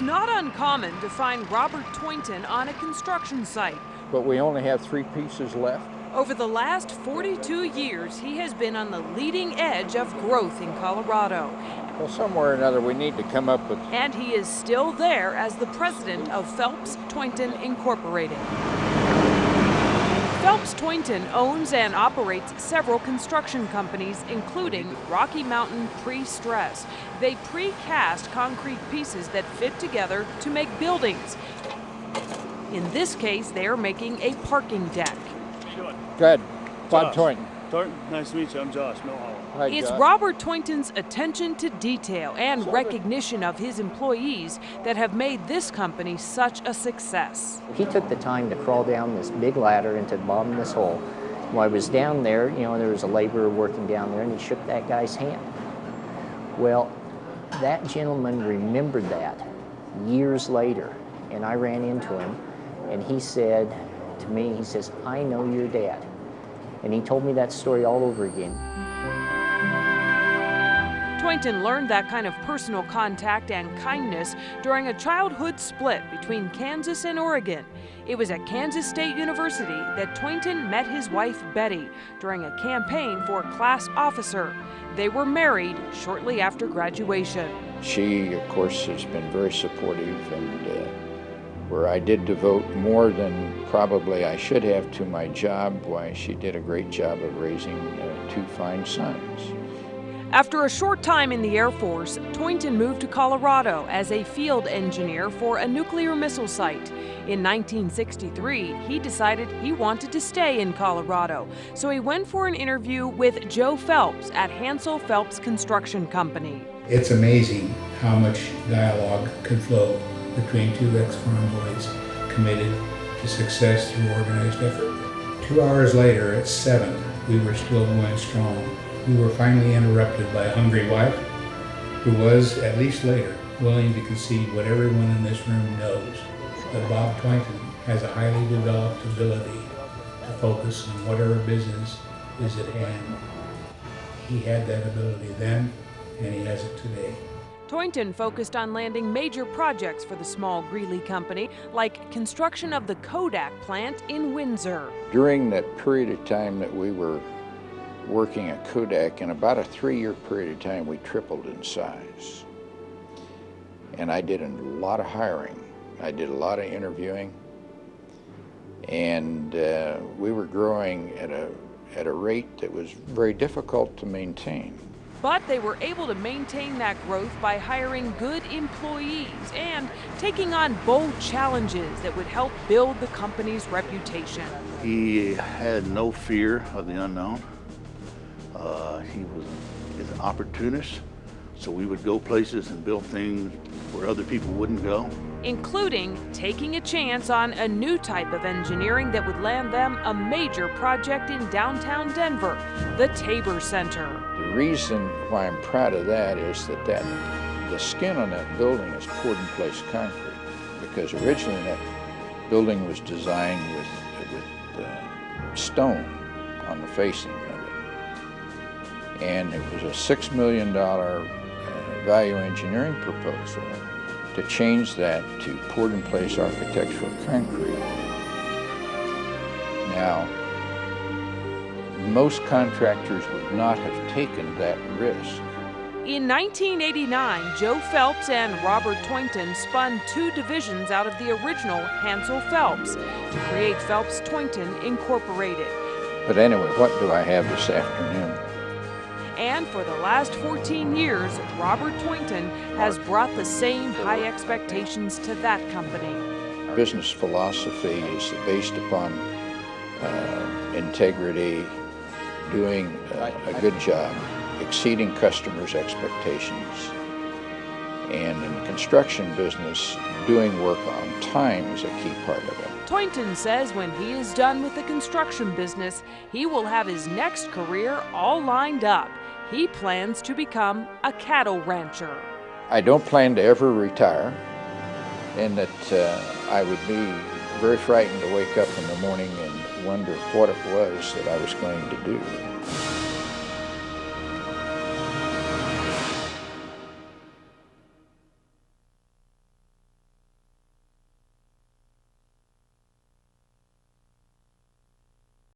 It's not uncommon to find Robert Tointon on a construction site. But we only have 3 pieces left. Over the last 42 years, he has been on the leading edge of growth in Colorado. Well, somewhere or another we need to come up with... And he is still there as the president of Phelps Tointon Incorporated. Phelps Tointon owns and operates several construction companies, including Rocky Mountain Pre-Stress. They precast concrete pieces that fit together to make buildings. In this case, they are making a parking deck. How you doing? Good. Bob Josh. Tointon. Tointon, nice to meet you. I'm Josh Millhollow. Hi, It's Josh. Robert Tointon's attention to detail and recognition of his employees that have made this company such a success. He took the time to crawl down this big ladder into the bottom of this hole. While I was down there, there was a laborer working down there, and he shook that guy's hand. Well, that gentleman remembered that years later, and I ran into him, and he said to me, he says, "I know your dad." And he told me that story all over again. Tointon learned that kind of personal contact and kindness during a childhood split between Kansas and Oregon. It was at Kansas State University that Tointon met his wife Betty during a campaign for class officer. They were married shortly after graduation. She, of course, has been very supportive, and where I did devote more than probably I should have to my job, why, she did a great job of raising 2 fine sons. After a short time in the Air Force, Tointon moved to Colorado as a field engineer for a nuclear missile site. In 1963, he decided he wanted to stay in Colorado, so he went for an interview with Joe Phelps at Hansel Phelps Construction Company. It's amazing how much dialogue can flow between 2 ex-farm boys committed to success through organized effort. 2 hours later, at 7, we were still going strong. We were finally interrupted by a hungry wife who was, at least later, willing to concede what everyone in this room knows, that Bob Tointon has a highly developed ability to focus on whatever business is at hand. He had that ability then, and he has it today. Tointon focused on landing major projects for the small Greeley company, like construction of the Kodak plant in Windsor. During that period of time that we were working at Kodak, in about a 3-year period of time, we tripled in size. And I did a lot of hiring. I did a lot of interviewing. And we were growing at a rate that was very difficult to maintain. But they were able to maintain that growth by hiring good employees and taking on bold challenges that would help build the company's reputation. He had no fear of the unknown. He was an opportunist, so we would go places and build things where other people wouldn't go. Including taking a chance on a new type of engineering that would land them a major project in downtown Denver, the Tabor Center. The reason why I'm proud of that is that the skin on that building is poured-in-place concrete, because originally that building was designed with stone on the facing of it. And it was a $6 million value engineering proposal to change that to poured-in-place architectural concrete. Now, most contractors would not have taken that risk. In 1989, Joe Phelps and Robert Tointon spun 2 divisions out of the original Hansel Phelps to create Phelps Tointon Incorporated. But anyway, what do I have this afternoon? And for the last 14 years, Robert Tointon has brought the same high expectations to that company. Business philosophy is based upon integrity, doing a good job, exceeding customers' expectations. And in the construction business, doing work on time is a key part of it. Tointon says when he is done with the construction business, he will have his next career all lined up. He plans to become a cattle rancher. I don't plan to ever retire, and that I would be very frightened to wake up in the morning and wonder what it was that I was going to do.